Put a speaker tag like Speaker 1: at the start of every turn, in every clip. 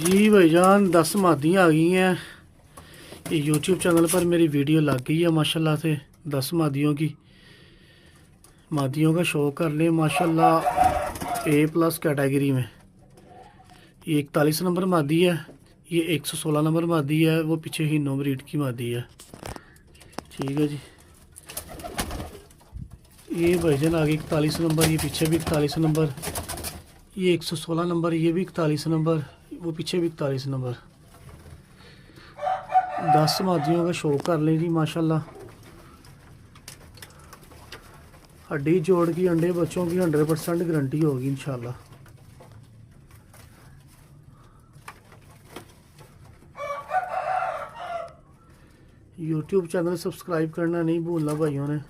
Speaker 1: जी भाईजान 10 मादियाँ आ गई हैं। ये यूट्यूब चैनल पर मेरी वीडियो लग गई है माशाल्लाह से। 10 मादियों का शो कर लें माशाल्लाह A+ कैटेगरी में। ये 41 नंबर मादी है, ये 116 नंबर मादी है, वो पीछे ही नो ब्रीड की मादी है। ठीक है जी। ये भाईजान आगे 41 नंबर, ये पीछे भी 41 नंबर, ये 116 नंबर, ये भी 41 नंबर, वो पीछे भी 41 नंबर। 10 मादियों का शो कर लें जी माशाल्लाह। हड्डी जोड़ की अंडे बच्चों की 100% गारंटी होगी इंशाल्लाह। यूट्यूब चैनल सब्सक्राइब करना नहीं भूलना भाइयों ने।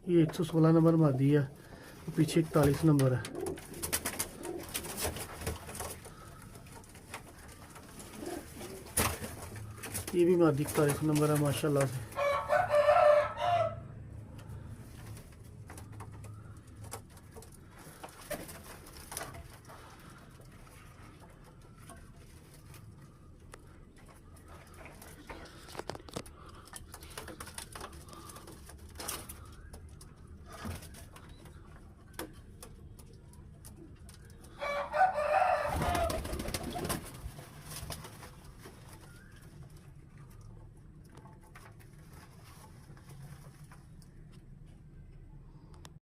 Speaker 1: ये 116 नंबर मादी है, पीछे 41 नंबर है। ये भी मादी 41 नंबर है माशाल्लाह से।